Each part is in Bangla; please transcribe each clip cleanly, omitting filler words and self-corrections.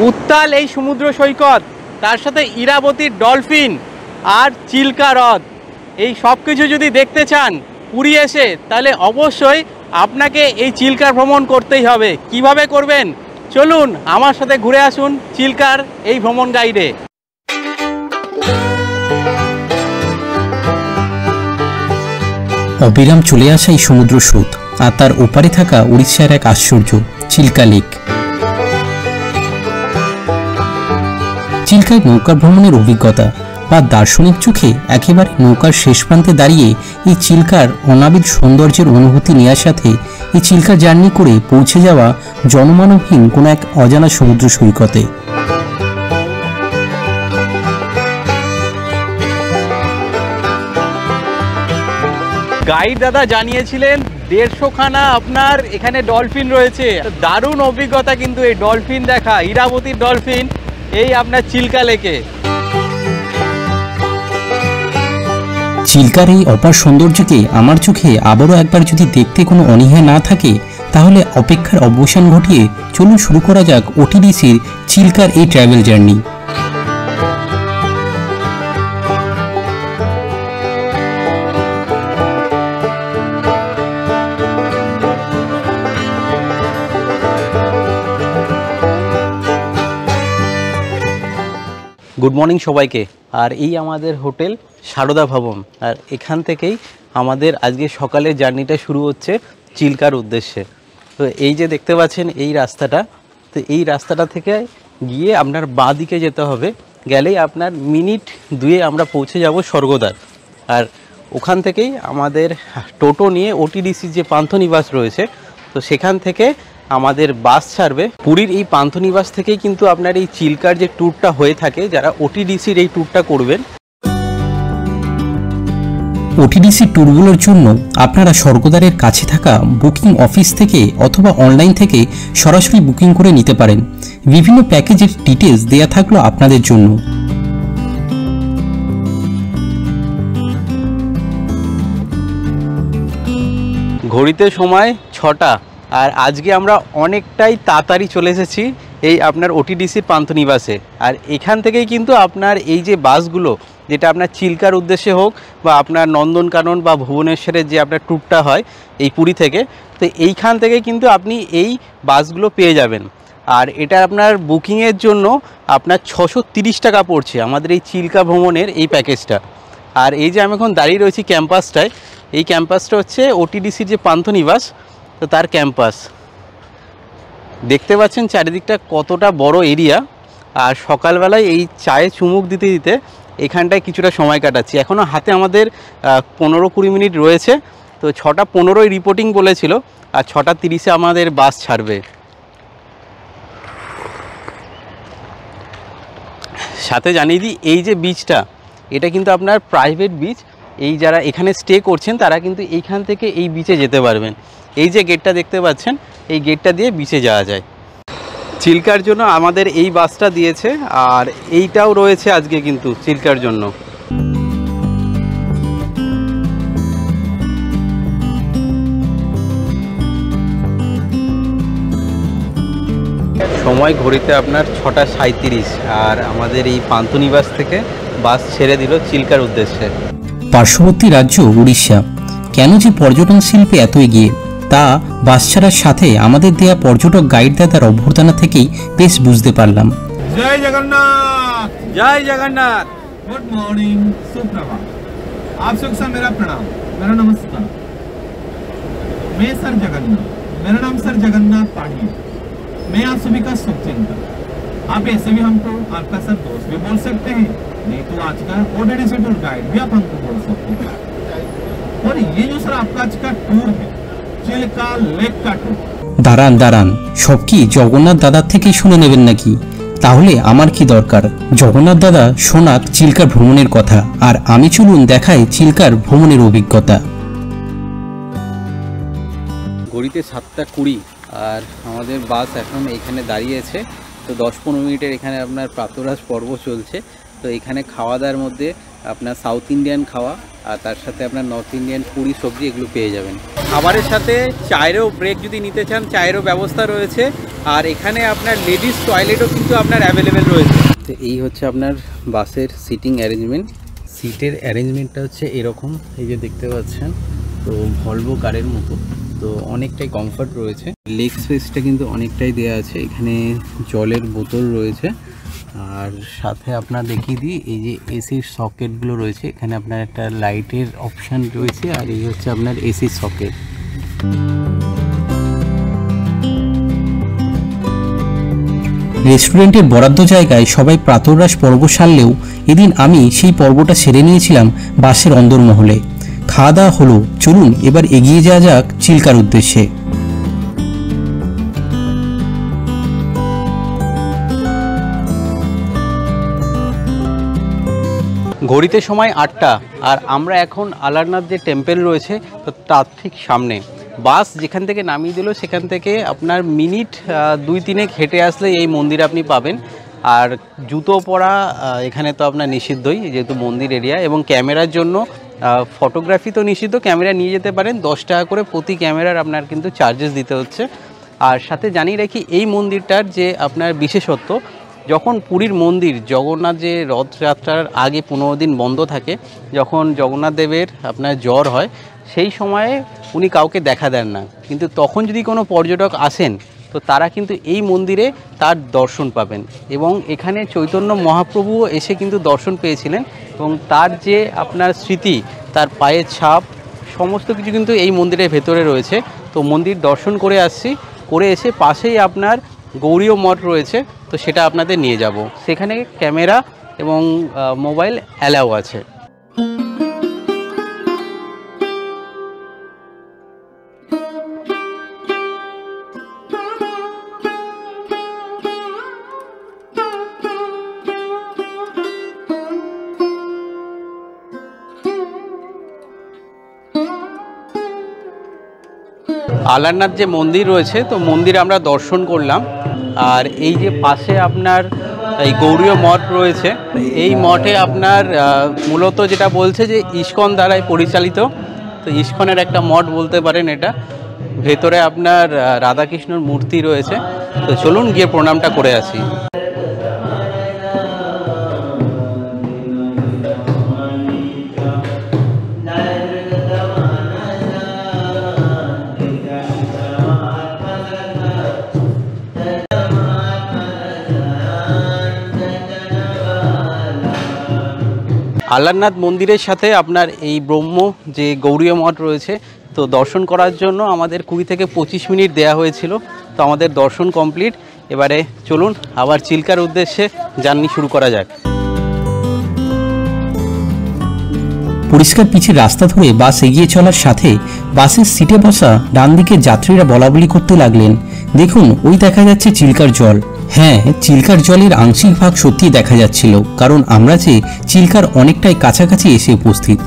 উত্তাল এই সমুদ্র সৈকত, তার সাথে ইরাবতীর ডলফিন আর চিল্কা হ্রদ, এই সব কিছু যদি দেখতে চান পুরী এসে, তাহলে অবশ্যই আপনাকে এই চিল্কার ভ্রমণ করতেই হবে। কিভাবে করবেন চলুন আমার সাথে ঘুরে আসুন চিল্কার এই ভ্রমণ গাইডে। অবিরাম চলে আসা এই সমুদ্র স্রোত আর তার ওপারে থাকা উড়িষ্যার এক আশ্চর্য চিল্কা লেক। চিল্কায় নৌকা ভ্রমণের অভিজ্ঞতা বা দার্শনিক চোখে একেবারে নৌকার শেষ প্রান্তে দাঁড়িয়ে এই চিল্কার অনাবিল সৌন্দর্যের অনুভূতি নেওয়ার সাথে এই চিল্কা জার্নি করে পৌঁছে যাওয়া জনমানবহীন কোনো এক অজানা সমুদ্র সৈকতে। গাইড দাদা জানিয়েছিলেন 150 খানা আপনার এখানে ডলফিন রয়েছে। দারুণ অভিজ্ঞতা কিন্তু এই ডলফিন দেখা, ইরাবতীর ডলফিন এই আপনার চিল্কা লেকে। চিল্কার এই অপার সৌন্দর্যকে আমার চোখে আবারও একবার যদি দেখতে কোনো অনীহা না থাকে, তাহলে অপেক্ষার অবসান ঘটিয়ে চলুন শুরু করা যাক ওটিডিসির চিল্কার এই ট্রাভেল জার্নি। গুড মর্নিং সবাইকে। আর এই আমাদের হোটেল সারদা ভবন, আর এখান থেকেই আমাদের আজকে সকালের জার্নিটা শুরু হচ্ছে চিল্কার উদ্দেশ্যে। তো এই যে দেখতে পাচ্ছেন এই রাস্তাটা, তো এই রাস্তাটা থেকে গিয়ে আপনার বাঁ দিকে যেতে হবে, গেলেই আপনার মিনিট 2 আমরা পৌঁছে যাব স্বর্গদ্বার। আর ওখান থেকেই আমাদের টোটো নিয়ে ওটিডিসির যে পান্থনিবাস রয়েছে, তো সেখান থেকে আমাদের বাস ছাড়বে। পুরীর এই পান্থনিবাস থেকেই কিন্তু আপনার এই চিল্কার যে ট্যুরটা হয়ে থাকে, যারা ওটিডিসির এই ট্যুরটা করবেন, ওটিডিসি ট্যুরগুলোর জন্য আপনারা স্বর্গদ্বারের কাছে থাকা বুকিং অফিস থেকে অথবা অনলাইন থেকে সরাসরি বুকিং করে নিতে পারেন। বিভিন্ন প্যাকেজের ডিটেলস দেয়া থাকলো আপনাদের জন্য। ঘড়িতে সময় 6টা, আর আজকে আমরা অনেকটাই তাড়াতাড়ি চলে এসেছি এই আপনার ওটিডিসির পান্থনিবাসে। আর এখান থেকেই কিন্তু আপনার এই যে বাসগুলো, যেটা আপনার চিল্কার উদ্দেশ্যে হোক বা আপনার নন্দনকানন বা ভুবনেশ্বরের যে আপনার ট্যুরটা হয় এই পুরী থেকে, তো এইখান থেকে কিন্তু আপনি এই বাসগুলো পেয়ে যাবেন। আর এটা আপনার বুকিংয়ের জন্য আপনার 630 টাকা পড়ছে আমাদের এই চিল্কা ভ্রমণের এই প্যাকেজটা। আর এই যে আমি এখন দাঁড়িয়ে রয়েছি ক্যাম্পাসটায়, এই ক্যাম্পাসটা হচ্ছে ওটিডিসির যে পান্থনিবাস, তো তার ক্যাম্পাস। দেখতে পাচ্ছেন চারিদিকটা কতটা বড় এরিয়া। আর সকালবেলায় এই চায়ে চুমুক দিতে দিতে এখানটায় কিছুটা সময় কাটাচ্ছি। এখনও হাতে আমাদের 15-20 মিনিট রয়েছে। তো 6:15 রিপোর্টিং বলেছিল, আর 6:30 আমাদের বাস ছাড়বে। সাথে জানিয়ে দিই, এই যে বিচটা, এটা কিন্তু আপনার প্রাইভেট বিচ। এই যারা এখানে স্টে করছেন তারা কিন্তু এইখান থেকে এই বিচে যেতে পারবেন। এই যে গেটটা দেখতে পাচ্ছেন, এই গেটটা দিয়ে বিচে যাওয়া যায়। চিল্কার জন্য আমাদের এই বাসটা দিয়েছে, আর এইটাও রয়েছে আজকে কিন্তু চিল্কার জন্য। সময় ঘড়িতে আপনার 6:37, আর আমাদের এই পান্থনিবাস থেকে বাস ছেড়ে দিল চিল্কার উদ্দেশ্যে। পার্শ্ববর্তী রাজ্য উড়িষ্যা কেন যে পর্যটন শিল্পে এত এগিয়ে, তা বাস ছাড়ার সাথে আমাদের দেয়া পর্যটক গাইড দাদার অভ্যর্থনা থেকেই বেশ বুঝতে পারলাম। জয় জগন্নাথ, জয় জগন্নাথ। गुड मॉर्निंग, सुप्रभात। आप सबको सर मेरा प्रणाम, मेरा नमस्कार। मैं सर जगन्नाथ, मेरा नाम सर जगन्नाथ पाठी है। मैं आप सभी का शुभचिंतक। आप ऐसे भी हमको आपका सर दोस्त भी बोल सकते हैं, नहीं तो आज का ओटीडीसी टूर गाइड भी आप हमको बोल सकते हैं। और ये जो सर आपका आज का टूर है, चिल्का लेक का टूर। দাঁড়ান দাঁড়ান, সব কি জগন্নাথ দাদার থেকেই শুনে নেবেন নাকি? তাহলে আমার কি দরকার? জগন্নাথ দাদা শোনাক চিল্কার ভ্রমণের কথা, আর আমি চলুন দেখাই চিল্কার ভ্রমণের অভিজ্ঞতা। ঘড়িতে 7:20, আর আমাদের বাস এখন এখানে দাঁড়িয়েছে। তো 10-15 মিনিটের এখানে আপনার প্রাতরাশ পর্ব চলছে। তো এখানে খাওয়া দাওয়ার মধ্যে আপনার সাউথ ইন্ডিয়ান খাওয়া আর তার সাথে আপনার নর্থ ইন্ডিয়ান পুরি সবজি এগুলো পেয়ে যাবেন। খাবারের সাথে চায়েরও ব্রেক যদি নিতে চান চায়েরও ব্যবস্থা রয়েছে, আর এখানে আপনার লেডিস টয়লেটও কিন্তু আপনার অ্যাভেলেবেল রয়েছে। তো এই হচ্ছে আপনার বাসের সিটিং অ্যারেঞ্জমেন্ট। সিটের অ্যারেঞ্জমেন্টটা হচ্ছে এরকম, এই যে দেখতে পাচ্ছেন, তো ভলভো কারের মতো, তো অনেকটাই কমফর্ট রয়েছে। লেগ স্পেসটা কিন্তু অনেকটাই দেওয়া আছে, এখানে জলের বোতল রয়েছে, আর সাথে আপনার দেখিয়ে দিই এই যে এসির সকেটগুলো রয়েছে, এখানে আপনার একটা লাইটের অপশান রয়েছে, আর এই হচ্ছে আপনার এসির সকেট। রেস্টুরেন্টের বরাদ্দ জায়গায় সবাই প্রাতরাশ পর্ব সারলেও এদিন আমি সেই পর্বটা সেরে নিয়েছিলাম বাসের অন্দরমহলে। খাওয়া দাওয়া হলো, চলুন এবার এগিয়ে যাওয়া যাক চিল্কার উদ্দেশ্যে। ঘড়িতে সময় 8টা, আর আমরা এখন আলারনাথ যে টেম্পল রয়েছে তো তার ঠিক সামনে। বাস যেখান থেকে নামিয়ে দিল সেখান থেকে আপনার মিনিট 2-3 হেঁটে আসলে এই মন্দির আপনি পাবেন। আর জুতো পরা এখানে তো আপনার নিষিদ্ধই, যেহেতু মন্দির এরিয়া, এবং ক্যামেরার জন্য ফটোগ্রাফি তো নিষিদ্ধ, ক্যামেরা নিয়ে যেতে পারেন, 10 টাকা করে প্রতি ক্যামেরার আপনার কিন্তু চার্জেস দিতে হচ্ছে। আর সাথে জানিয়ে রাখি এই মন্দিরটার যে আপনার বিশেষত্ব, যখন পুরীর মন্দির জগন্নাথ যে রথযাত্রার আগে 15 দিন বন্ধ থাকে, যখন জগন্নাথ দেবের আপনার জ্বর হয় সেই সময়ে উনি কাউকে দেখা দেন না, কিন্তু তখন যদি কোনো পর্যটক আসেন তো তারা কিন্তু এই মন্দিরে তার দর্শন পাবেন। এবং এখানে চৈতন্য মহাপ্রভুও এসে কিন্তু দর্শন পেয়েছিলেন, এবং তার যে আপনার স্মৃতি, তার পায়ের ছাপ, সমস্ত কিছু কিন্তু এই মন্দিরের ভেতরে রয়েছে। তো মন্দির দর্শন করে আসছি, করে এসে পাশেই আপনার গৌরীয় মঠ রয়েছে, তো সেটা আপনাদের নিয়ে যাব। সেখানে ক্যামেরা এবং মোবাইল অ্যালাউ আছে। আলারনাথ যে মন্দির রয়েছে, তো মন্দির আমরা দর্শন করলাম, আর এই যে পাশে আপনার এই গৌরীয় মঠ রয়েছে, এই মঠে আপনার মূলত যেটা বলছে যে ইস্কন দ্বারাই পরিচালিত, তো ইস্কনের একটা মঠ বলতে পারেন এটা। ভেতরে আপনার রাধাকৃষ্ণর মূর্তি রয়েছে, তো চলুন গিয়ে প্রণামটা করে আসি। আলারনাথ মন্দিরের সাথে আপনার এই ব্রহ্ম যে গৌরীয় মঠ রয়েছে, তো দর্শন করার জন্য আমাদের 20 থেকে 25 মিনিট দেয়া হয়েছিল, তো আমাদের দর্শন কমপ্লিট। এবারে চলুন আবার চিল্কার উদ্দেশ্যে জার্নি শুরু করা যাক। পরিষ্কার পিচের রাস্তা ধরে বাস এগিয়ে চলার সাথে বাসের সিটে বসা ডান দিকের যাত্রীরা বলাবলি করতে লাগলেন, দেখুন ওই দেখা যাচ্ছে চিল্কার জল। হ্যাঁ, চিল্কার জলের আংশিক ভাগ সত্যিই দেখা যাচ্ছিল, কারণ আমরা যে চিল্কার অনেকটাই কাছাকাছি এসে উপস্থিত।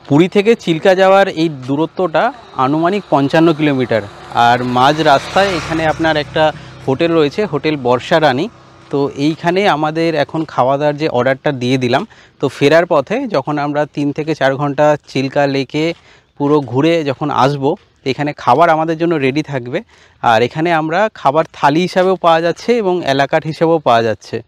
পুরী থেকে চিল্কা যাওয়ার এই দূরত্বটা আনুমানিক 55 কিলোমিটার, আর মাঝ রাস্তায় এখানে আপনার একটা হোটেল রয়েছে, হোটেল বর্ষা রানী। তো এইখানে আমাদের এখন খাওয়া দাওয়ার যে অর্ডারটা দিয়ে দিলাম, তো ফেরার পথে যখন আমরা 3 থেকে 4 ঘন্টা চিল্কা লেকে পুরো ঘুরে যখন আসবো, এখানে খাবার আমাদের জন্য রেডি থাকবে। আর এখানে আমরা খাবার থালি হিসাবেও পাওয়া যাচ্ছে এবং এলাকাট হিসাবেও পাওয়া যাচ্ছে।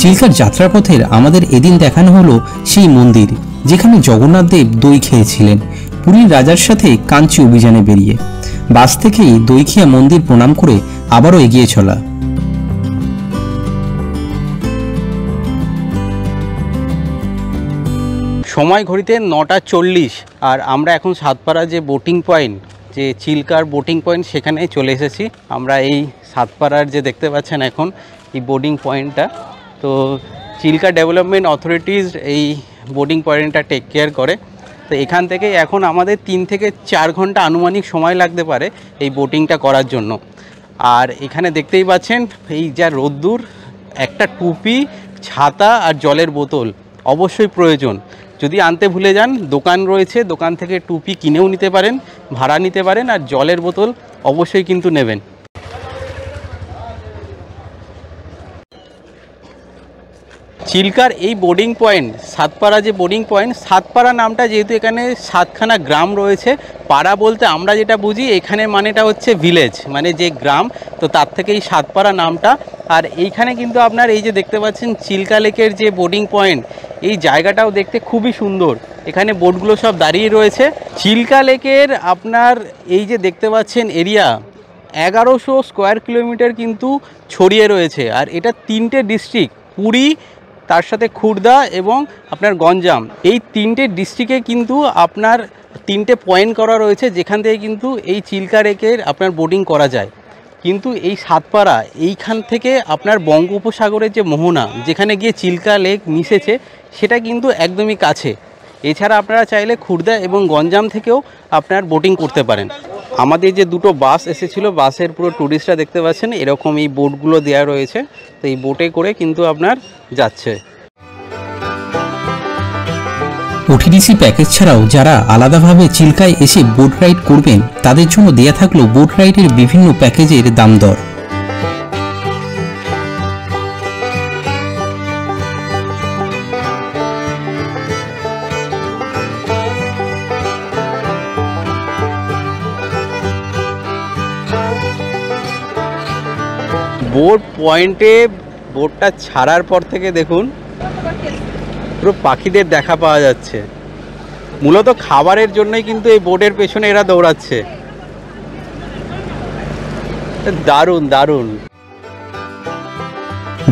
চিল্কার যাত্রাপথের আমাদের এদিন দেখানো হলো সেই মন্দির যেখানে জগন্নাথ দেব দই খেয়েছিলেন পুরীর রাজার সাথে কাঞ্চি অভিযানে বেরিয়ে। বাস থেকেই দইখিয়া মন্দির প্রণাম করে আবারও এগিয়ে চলা। সময় ঘড়িতে 9:40, আর আমরা এখন সাতপাড়া যে বোটিং পয়েন্ট, যে চিল্কার বোটিং পয়েন্ট, সেখানে চলে এসেছি। আমরা এই সাতপাড়ার যে দেখতে পাচ্ছেন এখন এই বোটিং পয়েন্টটা, তো চিল্কা ডেভেলপমেন্ট অথরিটিজ এই বোটিং পয়েন্টটা টেক কেয়ার করে। তো এখান থেকে এখন আমাদের 3 থেকে 4 ঘন্টা আনুমানিক সময় লাগতে পারে এই বোটিংটা করার জন্য। আর এখানে দেখতেই পাচ্ছেন এই যা রোদ্দুর, একটা টুপি, ছাতা আর জলের বোতল অবশ্যই প্রয়োজন। যদি আনতে ভুলে যান, দোকান রয়েছে, দোকান থেকে টুপি কিনেও নিতে পারেন, ভাড়া নিতে পারেন, আর জলের বোতল অবশ্যই কিন্তু নেবেন। চিল্কার এই বোর্ডিং পয়েন্ট, সাতপাড়া যে বোর্ডিং পয়েন্ট, সাতপাড়া নামটা যেহেতু এখানে 7খানা গ্রাম রয়েছে, পাড়া বলতে আমরা যেটা বুঝি এখানে মানেটা হচ্ছে ভিলেজ, মানে যে গ্রাম, তো তার থেকে এই সাতপাড়া নামটা। আর এইখানে কিন্তু আপনার এই যে দেখতে পাচ্ছেন চিল্কা লেকের যে বোর্ডিং পয়েন্ট, এই জায়গাটাও দেখতে খুবই সুন্দর। এখানে বোটগুলো সব দাঁড়িয়ে রয়েছে। চিল্কা লেকের আপনার এই যে দেখতে পাচ্ছেন এরিয়া 1100 স্কোয়ার কিলোমিটার কিন্তু ছড়িয়ে রয়েছে। আর এটা 3টে ডিস্ট্রিক্ট, পুরী, তার সাথে খুর্দা এবং আপনার গঞ্জাম, এই 3টে ডিস্ট্রিক্টে কিন্তু আপনার 3টে পয়েন্ট করা রয়েছে, যেখান থেকে কিন্তু এই চিল্কা লেকের আপনার বোটিং করা যায়। কিন্তু এই সাতপাড়া, এইখান থেকে আপনার বঙ্গোপসাগরের যে মোহনা, যেখানে গিয়ে চিল্কা লেক মিশেছে, সেটা কিন্তু একদমই কাছে। এছাড়া আপনারা চাইলে খুর্দা এবং গঞ্জাম থেকেও আপনার বোটিং করতে পারেন। আমাদের যে দুটো বাস এসেছিলো, বাসের পুরো ট্যুরিস্টরা দেখতে পাচ্ছেন এরকম এই বোটগুলো দেওয়া রয়েছে, তো এই বোটে করে কিন্তু আপনার যাচ্ছে। ওটিডিসি প্যাকেজ ছাড়াও যারা আলাদাভাবে চিল্কায় এসে বোট রাইড করবেন, তাদের জন্য দেয়া থাকলো বোট রাইডের বিভিন্ন প্যাকেজের দাম দর। বোট পয়েন্টে বোটটা ছাড়ার পর থেকে দেখুন পুরো পাখিদের দেখা পাওয়া যাচ্ছে। মূলত খাবারের জন্যই কিন্তু এই বোটের পেছনে এরা দৌড়াচ্ছে। দারুণ দারুণ।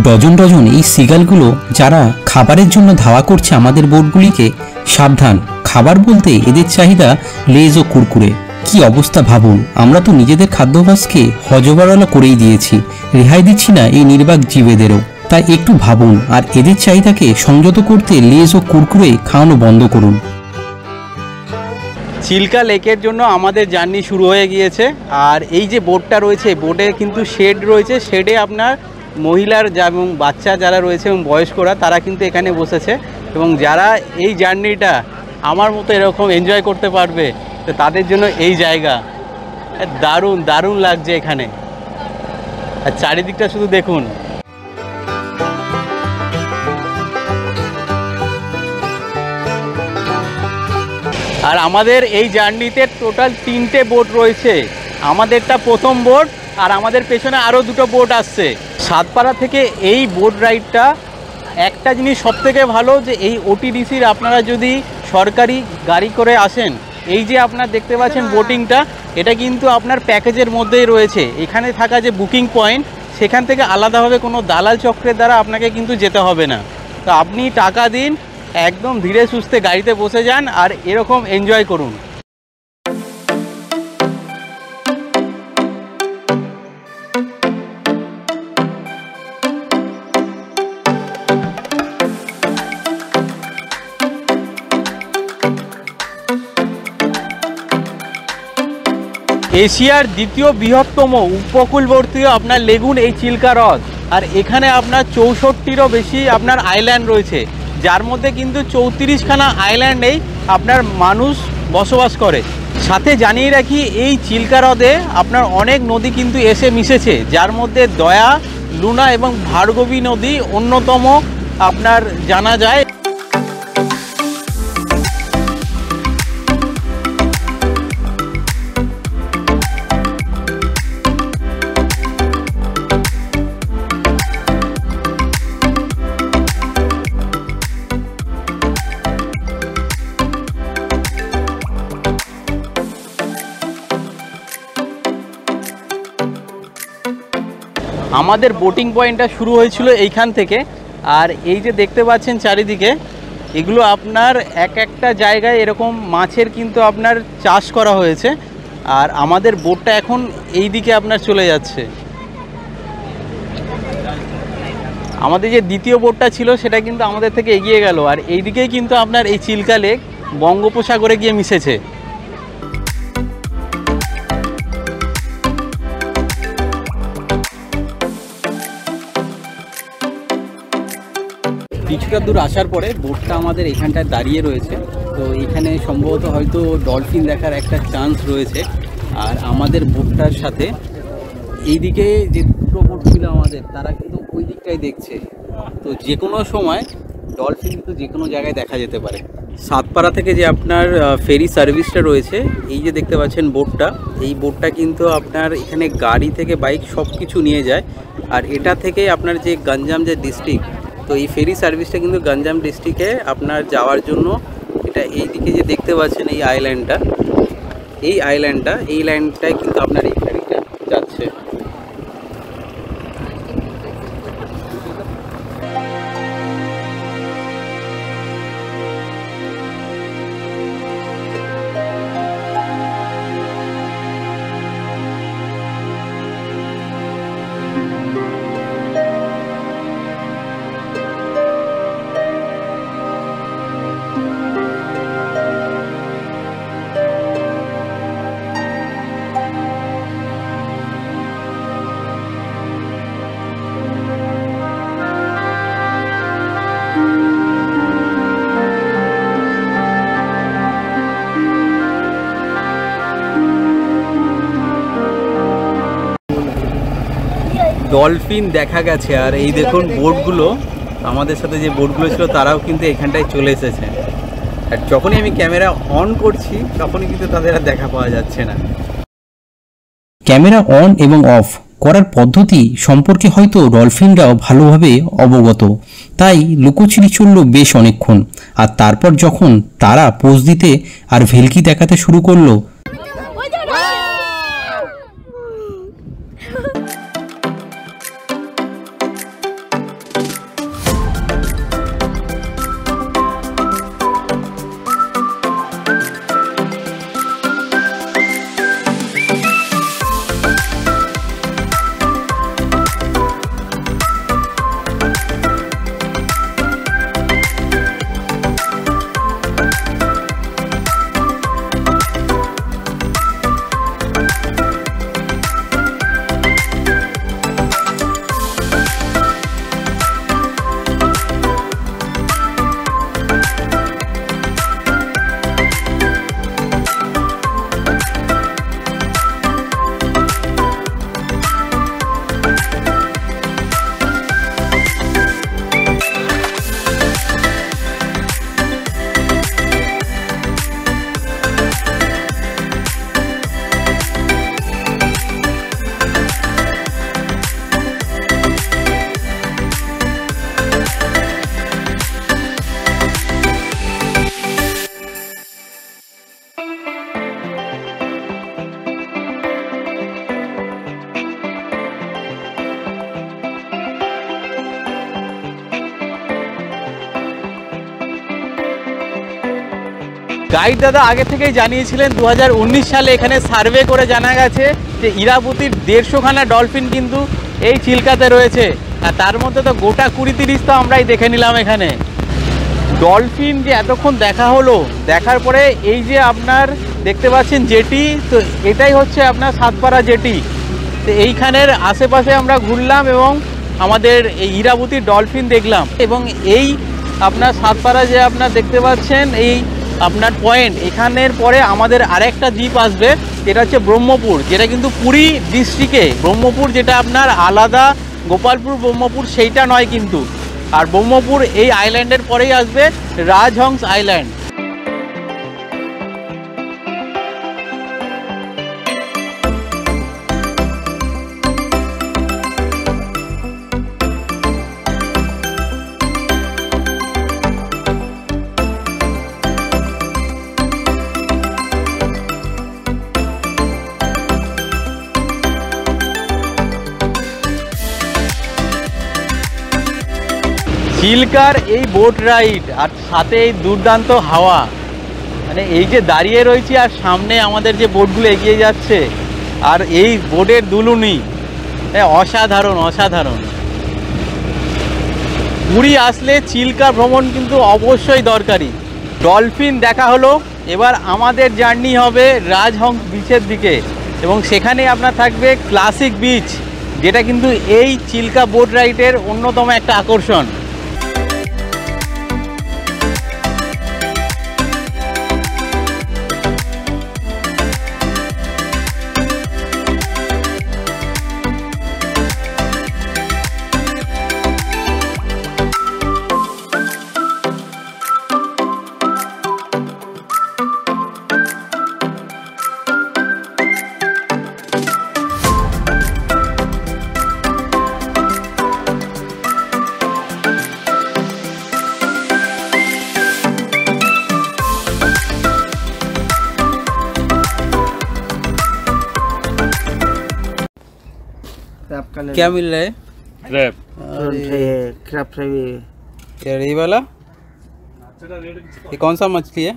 ডজন ডজন এই সিগালগুলো যারা খাবারের জন্য ধাওয়া করছে আমাদের বোটগুলিকে, সাবধান, খাবার বলতে এদের চাহিদা লেজ ও কুরকুরে। কি অবস্থা ভাবুন, আমরা তো নিজেদের খাদ্যাভ্যাসকে হজবরল করেই দিয়েছি, রেহাই দিচ্ছি না এই নির্বাক জীবেদেরও। তাই একটু ভাবুন আর এদের চাহিদাকে সংযত করতে লেজ ও কুরকুরে খাওয়ানো বন্ধ করুন। চিল্কা লেকের জন্য আমাদের জার্নি শুরু হয়ে গিয়েছে। আর এই যে বোটটা রয়েছে, বোটে কিন্তু শেড রয়েছে, শেডে আপনার মহিলার এবং বাচ্চা যারা রয়েছে এবং বয়স্করা, তারা কিন্তু এখানে বসেছে। এবং যারা এই জার্নিটা আমার মতো এরকম এনজয় করতে পারবে, তো তাদের জন্য এই জায়গা দারুণ দারুণ লাগছে এখানে। আর চারিদিকটা শুধু দেখুন। আর আমাদের এই জার্নিতে টোটাল 3টে বোট রয়েছে। আমাদেরটা প্রথম বোট, আর আমাদের পেছনে আরও 2টো বোট আসছে। সাতপাড়া থেকে এই বোট রাইডটা একটা জিনিস সবথেকে ভালো, যে এই ওটিডিসির আপনারা যদি সরকারি গাড়ি করে আসেন, এই যে আপনার দেখতে পাচ্ছেন বোটিংটা, এটা কিন্তু আপনার প্যাকেজের মধ্যেই রয়েছে। এখানে থাকা যে বুকিং পয়েন্ট, সেখান থেকে আলাদাভাবে কোনো দালাল চক্রের দ্বারা আপনাকে কিন্তু যেতে হবে না। তো আপনি টাকা দিন, একদম ধীরে সুস্থে গাড়িতে বসে যান আর এরকম এনজয় করুন। এশিয়ার দ্বিতীয় বৃহত্তম উপকূলবর্তী আপনার লেগুন এই চিল্কা হ্রদ। আর এখানে আপনার 64টিরও বেশি আপনার আইল্যান্ড রয়েছে, যার মধ্যে কিন্তু 34খানা আইল্যান্ডেই আপনার মানুষ বসবাস করে। সাথে জানিয়ে রাখি, এই চিল্কা হ্রদে আপনার অনেক নদী কিন্তু এসে মিশেছে, যার মধ্যে দয়া, লুনা এবং ভার্গবী নদী অন্যতম আপনার জানা যায়। আমাদের বোটিং পয়েন্টটা শুরু হয়েছিল এইখান থেকে। আর এই যে দেখতে পাচ্ছেন চারিদিকে, এগুলো আপনার এক একটা জায়গায় এরকম মাছের কিন্তু আপনার চাষ করা হয়েছে। আর আমাদের বোটটা এখন এই দিকে আপনার চলে যাচ্ছে। আমাদের যে দ্বিতীয় বোটটা ছিল সেটা কিন্তু আমাদের থেকে এগিয়ে গেল। আর এই দিকেই কিন্তু আপনার এই চিল্কা লেক বঙ্গোপসাগরে গিয়ে মিশেছে। কিছুটা দূর আসার পরে বোটটা আমাদের এখানটায় দাঁড়িয়ে রয়েছে। তো এখানে সম্ভবত হয়তো ডলফিন দেখার একটা চান্স রয়েছে। আর আমাদের বোটটার সাথে এইদিকে যে দুটো বোট ছিল আমাদের, তারা কিন্তু ওই দিকটাই দেখছে। তো যে কোনো সময় ডলফিন কিন্তু যে কোনো জায়গায় দেখা যেতে পারে। সাতপাড়া থেকে যে আপনার ফেরি সার্ভিসটা রয়েছে, এই যে দেখতে পাচ্ছেন বোটটা, এই বোটটা কিন্তু আপনার এখানে গাড়ি থেকে বাইক সব কিছু নিয়ে যায়। আর এটা থেকে আপনার যে গঞ্জাম যে ডিস্ট্রিক্ট, তো এই ফেরি সার্ভিসটা কিন্তু গঞ্জাম ডিস্ট্রিক্টে আপনার যাওয়ার জন্য এটা এই দিকে যে দেখতে পাচ্ছেন এই আইল্যান্ডটায় কিন্তু আপনার এই ফেরিটা যাচ্ছে। ডলফিন দেখা গেছে। আর এই দেখুন বোটগুলো, আমাদের সাথে যে বোটগুলো ছিল তারাও কিন্তু এখানটায় চলে এসেছে। আর যখনই আমি ক্যামেরা অন করছি তখনই কিন্তু তাদের আর দেখা পাওয়া যাচ্ছে না। ক্যামেরা অন এবং অফ করার পদ্ধতি সম্পর্কে হয়তো ডলফিনরাও ভালোভাবে অবগত, তাই লুকোচুরি চলল বেশ অনেকক্ষণ। আর তারপর যখন তারা পোজ দিতে আর ভেলকি দেখাতে শুরু করলো, গাইড দাদা আগে থেকেই জানিয়েছিলেন 2019 সালে এখানে সার্ভে করে জানা গেছে যে ইরাবতীর 150খানা ডলফিন কিন্তু এই চিল্কাতে রয়েছে। আর তার মধ্যে তো গোটা 20-30 তো আমরাই দেখে নিলাম এখানে। ডলফিন যে এতক্ষণ দেখা হলো, দেখার পরে এই যে আপনার দেখতে পাচ্ছেন জেটি, তো এটাই হচ্ছে আপনার সাতপাড়া জেটি। তো এইখানের আশেপাশে আমরা ঘুরলাম এবং আমাদের এই ইরাবতীর ডলফিন দেখলাম। এবং এই আপনার সাতপাড়া যে আপনার দেখতে পাচ্ছেন এই আপনার পয়েন্ট, এখানের পরে আমাদের আরেকটা দ্বীপ আসবে, যেটা হচ্ছে ব্রহ্মপুর, যেটা কিন্তু পুরী ডিস্ট্রিক্টে। ব্রহ্মপুর যেটা আপনার আলাদা গোপালপুর ব্রহ্মপুর সেইটা নয় কিন্তু। আর ব্রহ্মপুর এই আইল্যান্ডের পরেই আসবে রাজহংস আইল্যান্ড। চিল্কার এই বোট রাইড আর সাথে এই দুর্দান্ত হাওয়া, মানে এই যে দাঁড়িয়ে রয়েছি আর সামনে আমাদের যে বোটগুলো এগিয়ে যাচ্ছে আর এই বোটের দুলুনি, অসাধারণ অসাধারণ। পুরী আসলে চিল্কা ভ্রমণ কিন্তু অবশ্যই দরকারি। ডলফিন দেখা হলো, এবার আমাদের জার্নি হবে রাজহংস বিচের দিকে এবং সেখানে আপনার থাকবে ক্লাসিক বিচ, যেটা কিন্তু এই চিল্কা বোট রাইডের অন্যতম একটা আকর্ষণ। क्रैप का ले क्या मिल रहा है? क्रैप क्रैप फ्राई यार ये वाला ये कौन सा मछली है?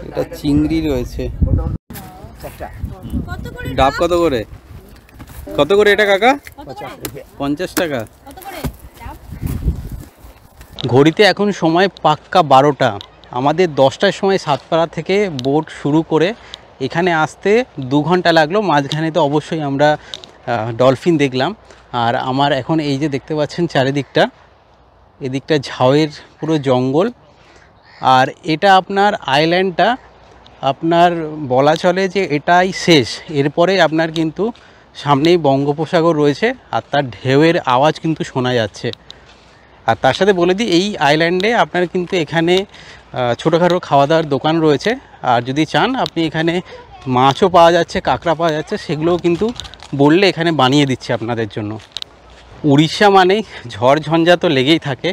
এটা চিংড়ি রয়েছে। ডাব কত করে? কত করে এটা কাকা? 50 টাকা। ঘড়িতে এখন সময় পাক্কা 12টা। আমাদের 10টার সময় সাতপাড়া থেকে বোট শুরু করে এখানে আসতে 2 ঘন্টা লাগলো। মাঝখানে তো অবশ্যই আমরা ডলফিন দেখলাম। আর আমার এখন এই যে দেখতে পাচ্ছেন চারিদিকটা, এদিকটা ঝাউয়ের পুরো জঙ্গল। আর এটা আপনার আইল্যান্ডটা আপনার বলা চলে যে এটাই শেষ। এরপরে আপনার কিন্তু সামনেই বঙ্গোপসাগর রয়েছে আর তার ঢেউয়ের আওয়াজ কিন্তু শোনা যাচ্ছে। আর তার সাথে বলে দিই এই আইল্যান্ডে আপনার কিন্তু এখানে ছোটোখাটো খাওয়া দাওয়ার দোকান রয়েছে। আর যদি চান আপনি এখানে মাছও পাওয়া যাচ্ছে, কাঁকড়া পাওয়া যাচ্ছে, সেগুলোও কিন্তু বললে এখানে বানিয়ে দিচ্ছে আপনাদের জন্য। উড়িষ্যা মানেই ঝড় ঝঞ্ঝা তো লেগেই থাকে।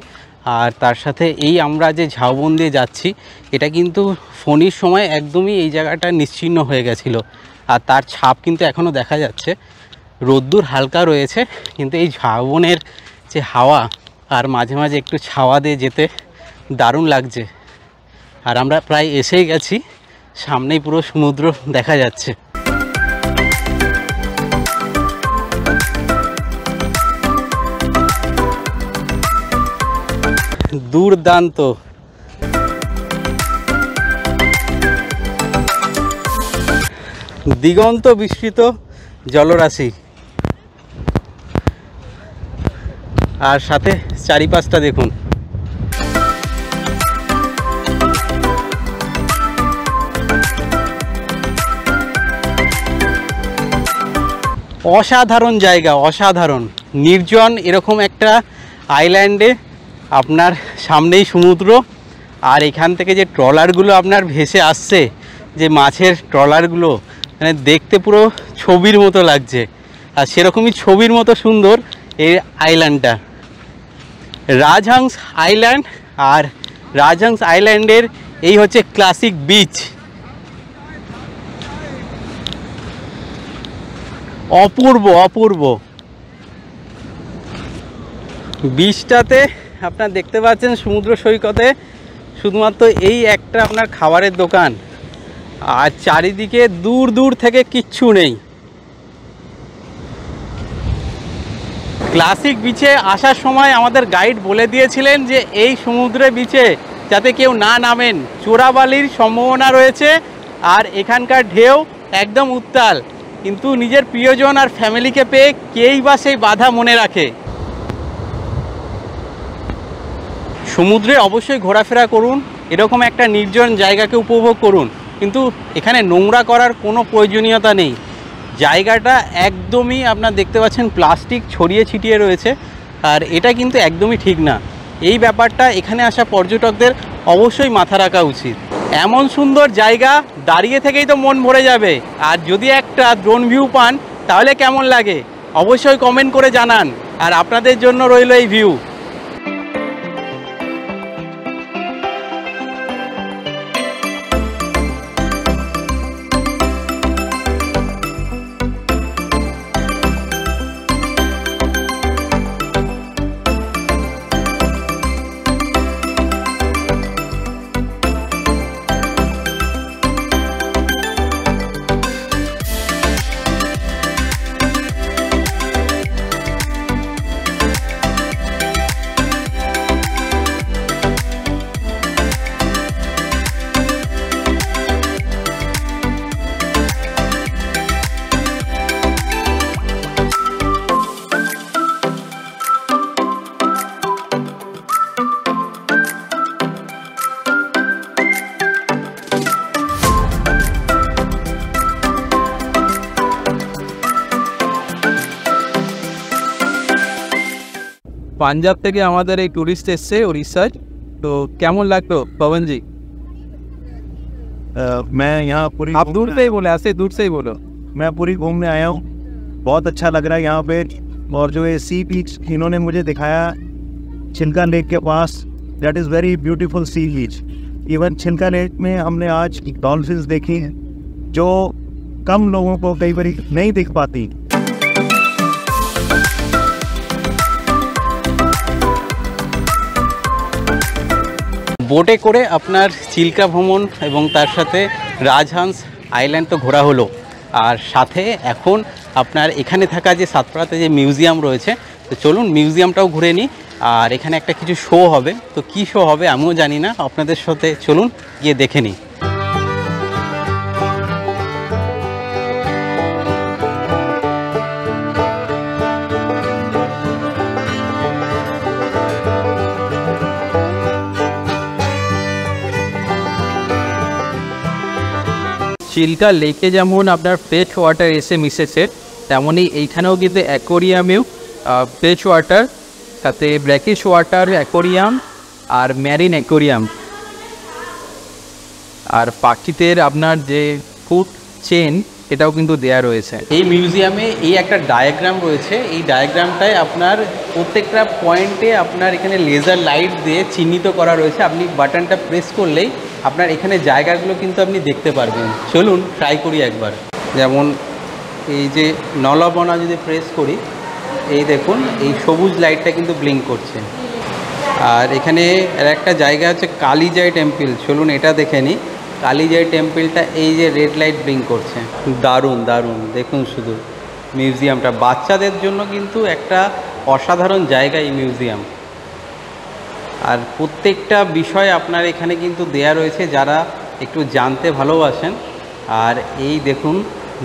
আর তার সাথে এই আমরা যে ঝাউবন দিয়ে যাচ্ছি এটা কিন্তু ফণির সময় একদমই এই জায়গাটা নিশ্চিহ্ন হয়ে গেছিলো। আর তার ছাপ কিন্তু এখনও দেখা যাচ্ছে। রোদ্দুর হালকা রয়েছে কিন্তু এই ঝাউবনের যে হাওয়া আর মাঝে মাঝে একটু ছাওয়া দিয়ে যেতে দারুণ লাগছে। আর আমরা প্রায় এসেই গেছি, সামনেই পুরো সমুদ্র দেখা যাচ্ছে। দুর্দান্ত। দিগন্ত বিস্তৃত জলরাশি আর সাথে চারিপাশটা দেখুন। অসাধারণ জায়গা, অসাধারণ নির্জন এরকম একটা আইল্যান্ডে আপনার সামনেই সমুদ্র। আর এখান থেকে যে ট্রলারগুলো আপনার ভেসে আসছে, যে মাছের ট্রলারগুলো, মানে দেখতে পুরো ছবির মতো লাগছে। আর সেরকমই ছবির মতো সুন্দর এই আইল্যান্ডটা, রাজহাংস আইল্যান্ড। আর রাজহাংস আইল্যান্ডের এই হচ্ছে ক্লাসিক বিচ। অপূর্ব অপূর্ব বিচটাতে আপনার দেখতে পাচ্ছেন সমুদ্র সৈকতে শুধুমাত্র এই একটা আপনার খাবারের দোকান। আর চারিদিকে দূর দূর থেকে কিচ্ছু নেই। ক্লাসিক বিচে আসার সময় আমাদের গাইড বলে দিয়েছিলেন যে এই সমুদ্রে বিচে যাতে কেউ না নামেন, চোরাবালির সম্ভাবনা রয়েছে। আর এখানকার ঢেউ একদম উত্তাল, কিন্তু নিজের প্রিয়জন আর ফ্যামিলিকে পেয়ে কেই বা সেই বাধা মনে রাখে। সমুদ্রে অবশ্যই ঘোরাফেরা করুন, এরকম একটা নির্জন জায়গাকে উপভোগ করুন, কিন্তু এখানে নোংরা করার কোনো প্রয়োজনীয়তা নেই। জায়গাটা একদমই আপনার দেখতে পাচ্ছেন প্লাস্টিক ছড়িয়ে ছিটিয়ে রয়েছে, আর এটা কিন্তু একদমই ঠিক না। এই ব্যাপারটা এখানে আসা পর্যটকদের অবশ্যই মাথা রাখা উচিত। এমন সুন্দর জায়গা দাঁড়িয়ে থেকেই তো মন ভরে যাবে। আর যদি একটা ড্রোন ভিউ পান তাহলে কেমন লাগে অবশ্যই কমেন্ট করে জানান। আর আপনাদের জন্য রইল এই ভিউ। পাঞ্জাব থেকে আমাদের এই টুরিস্ট এসছে উড়িষ্যার, তো কেমন লাগলো पवन जी? मैं यहाँ पूरी आप दूर से ही बोले, ऐसे दूर से ही बोलो। मैं पूरी घूमने आया हूँ, बहुत अच्छा लग रहा है यहाँ पे। और जो ये सी बीच इन्होंने मुझे दिखाया चिल्का लेक के पास, that is very beautiful sea beach. Even Chilka lake में हमने आज डॉल्फिन्स देखी हैं जो कम लोगों को कई बार नहीं दिख पाती। বোটে করে আপনার চিল্কা ভ্রমণ এবং তার সাথে রাজহাঁস আইল্যান্ড তো ঘোরা হলো, আর সাথে এখন আপনার এখানে থাকা যে সাতপাড়াতে যে মিউজিয়াম রয়েছে, তো চলুন মিউজিয়ামটাও ঘুরে নিই। আর এখানে একটা কিছু শো হবে, তো কী শো হবে আমিও জানি না, আপনাদের সাথে চলুন গিয়ে দেখে নিই। চিল্কা লেকে যেমন আপনার ফ্রেশ ওয়াটার এসে মিশেছে, তেমনই এইখানেও কিন্তু অ্যাকোরিয়ামেও ফ্রেশ ওয়াটার, সাথে ব্র্যাকিশ ওয়াটার অ্যাকোরিয়াম আর ম্যারিন অ্যাকোরিয়াম, আর পাখিদের আপনার যে ফুড চেন এটাও কিন্তু দেয়া রয়েছে। এই মিউজিয়ামে এই একটা ডায়াগ্রাম রয়েছে, এই ডায়াগ্রামটায় আপনার প্রত্যেকটা পয়েন্টে আপনার এখানে লেজার লাইট দিয়ে চিহ্নিত করা রয়েছে। আপনি বাটনটা প্রেস করলেই আপনার এখানে জায়গাগুলো কিন্তু আপনি দেখতে পারবেন। চলুন ট্রাই করি একবার। যেমন এই যে নলবনা যদি প্রেস করি, এই দেখুন এই সবুজ লাইটটা কিন্তু ব্লিঙ্ক করছে। আর এখানে আর একটা জায়গা আছে কালিজাই টেম্পল, চলুন এটা দেখে নিই। কালিজাই টেম্পলটা এই যে রেড লাইট ব্লিঙ্ক করছে, দারুণ দারুণ। দেখুন শুধু মিউজিয়ামটা বাচ্চাদের জন্য কিন্তু একটা অসাধারণ জায়গা এই মিউজিয়াম। আর প্রত্যেকটা বিষয় আপনার এখানে কিন্তু দেয়া রয়েছে যারা একটু জানতে ভালোবাসেন। আর এই দেখুন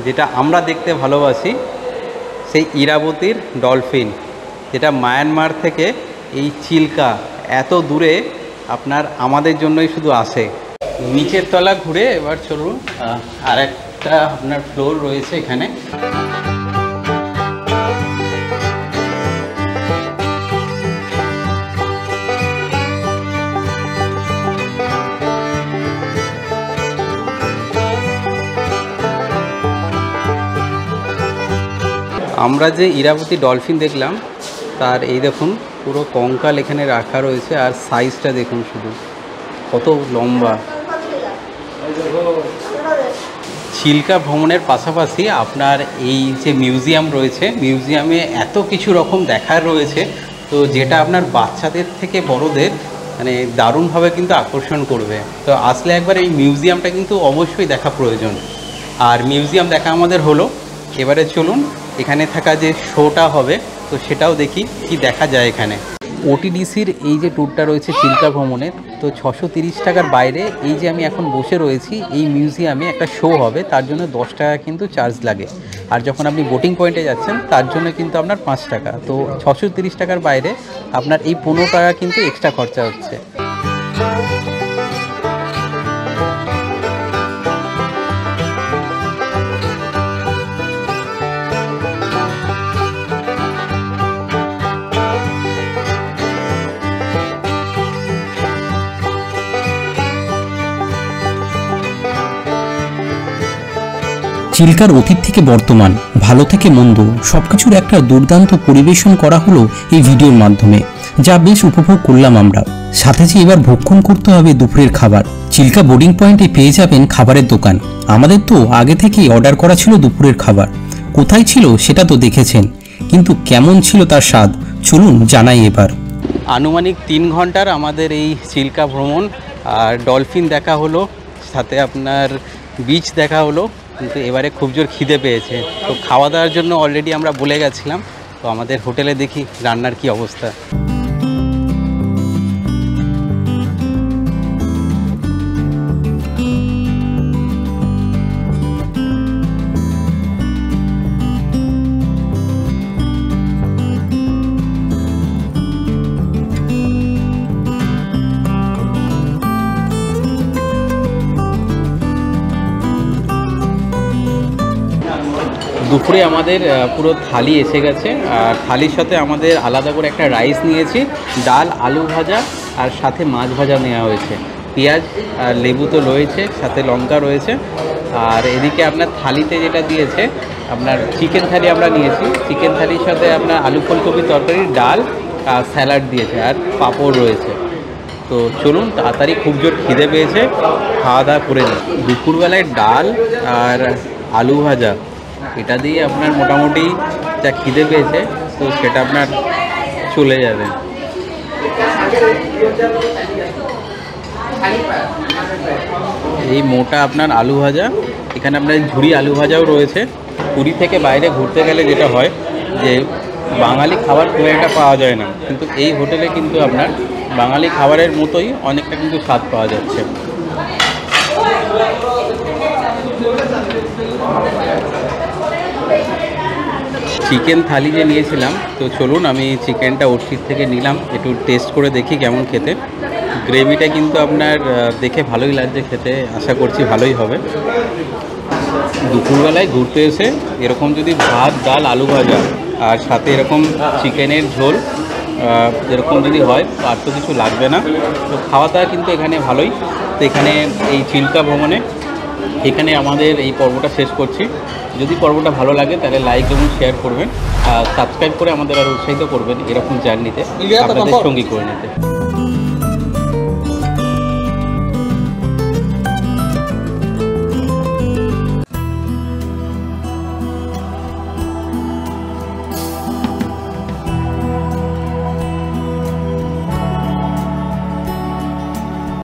যেটা আমরা দেখতে ভালোবাসি, সেই ইরাবতীর ডলফিন, যেটা মায়ানমার থেকে এই চিল্কা এত দূরে আপনার আমাদের জন্যই শুধু আসে। নিচের তলা ঘুরে এবার চলুন আর একটা আপনার ফ্লোর রয়েছে এখানে। আমরা যে ইরাবতী ডলফিন দেখলাম তার এই দেখুন পুরো কঙ্কাল এখানে রাখা রয়েছে, আর সাইজটা দেখুন শুধু কত লম্বা। চিল্কা ভ্রমণের পাশাপাশি আপনার এই যে মিউজিয়াম রয়েছে, মিউজিয়ামে এত কিছু রকম দেখার রয়েছে, তো যেটা আপনার বাচ্চাদের থেকে বড়দের মানে দারুণভাবে কিন্তু আকর্ষণ করবে। তো আসলে একবার এই মিউজিয়ামটা কিন্তু অবশ্যই দেখা প্রয়োজন। আর মিউজিয়াম দেখা আমাদের হলো, এবারে চলুন এখানে থাকা যে শোটা হবে তো সেটাও দেখি কি দেখা যায় এখানে। ওটিডিসির এই যে ট্যুরটা রয়েছে চিল্কা ভ্রমণের, তো 630 টাকার বাইরে এই যে আমি এখন বসে রয়েছি এই মিউজিয়ামে একটা শো হবে, তার জন্য 10 টাকা কিন্তু চার্জ লাগে। আর যখন আপনি বোটিং পয়েন্টে যাচ্ছেন তার জন্য কিন্তু আপনার 5 টাকা। তো 630 টাকার বাইরে আপনার এই 15 টাকা কিন্তু এক্সট্রা খরচা হচ্ছে। চিল্কার অতীত থেকে বর্তমান, ভালো থেকে মন্দ সবকিছুর একটা দুর্দান্ত পরিবেশন করা হলো এই ভিডিওর মাধ্যমে, যা বেশ উপভোগ করলাম আমরা। সাথে যে এবার ভক্ষণ করতে হবে দুপুরের খাবার। চিল্কা বোর্ডিং পয়েন্টে পেয়ে যাবেন খাবারের দোকান। আমাদের তো আগে থেকেই অর্ডার করা ছিল দুপুরের খাবার, কোথায় ছিল সেটা তো দেখেছেন, কিন্তু কেমন ছিল তার স্বাদ চলুন জানাই এবার। আনুমানিক 3 ঘন্টার আমাদের এই চিল্কা ভ্রমণ, আর ডলফিন দেখা হলো, সাথে আপনার বিচ দেখা হলো, কিন্তু এবারে খুব জোর খিদে পেয়েছে। তো খাওয়া দাওয়ার জন্য অলরেডি আমরা বলে গেছিলাম, তো আমাদের হোটেলে দেখি রান্নার কি অবস্থা। দুপুরে আমাদের পুরো থালি এসে গেছে, আর থালির সাথে আমাদের আলাদা করে একটা রাইস নিয়েছি, ডাল, আলু ভাজা আর সাথে মাছ ভাজা নেওয়া হয়েছে, পেঁয়াজ আর লেবু তো রয়েছে, সাথে লঙ্কা রয়েছে। আর এদিকে আপনার থালিতে যেটা দিয়েছে আপনার চিকেন থালি আমরা নিয়েছি, চিকেন থালির সাথে আপনার আলু ফুলকপির তরকারি, ডাল আর স্যালাড দিয়েছে, আর পাঁপড় রয়েছে। তো চলুন তাড়াতাড়ি খুব জোর খিদে পেয়েছে, খাওয়া দাওয়া করে নিই। দুপুরবেলায় ডাল আর আলু ভাজা এটা দিয়ে আপনার মোটামুটি যা খিদে পেয়েছে তো সেটা আপনার চলে যাবে। এই মোটা আপনার আলু ভাজা, এখানে আপনার ঝুরি আলু ভাজাও রয়েছে। পুরী থেকে বাইরে ঘুরতে গেলে যেটা হয় যে বাঙালি খাবার খুব একটা পাওয়া যায় না, কিন্তু এই হোটেলে কিন্তু আপনার বাঙালি খাবারের মতোই অনেকটা কিন্তু স্বাদ পাওয়া যাচ্ছে। চিকেন থালি যে নিয়েছিলাম, তো চলুন আমি চিকেনটা ওটির থেকে নিলাম, একটু টেস্ট করে দেখি কেমন খেতে। গ্রেভিটা কিন্তু আপনার দেখে ভালোই লাগছে খেতে, আশা করছি ভালোই হবে। দুপুরবেলায় ঘুরতে এসে এরকম যদি ভাত, ডাল, আলু ভাজা আর সাথে এরকম চিকেনের ঝোল এরকম যদি হয় আর তো কিছু লাগবে না। তো খাওয়া দাওয়া কিন্তু এখানে ভালোই। তো এখানে এই চিল্কা ভ্রমণে এখানে আমাদের এই পর্বটা শেষ করছি। যদি পর্বটা ভালো লাগে তাহলে লাইক এবং শেয়ার করবেন, আর সাবস্ক্রাইব করে আমাদের আরও উৎসাহিত করবেন এরকম জার্নিতে আপনাদের সঙ্গী করে নিতে।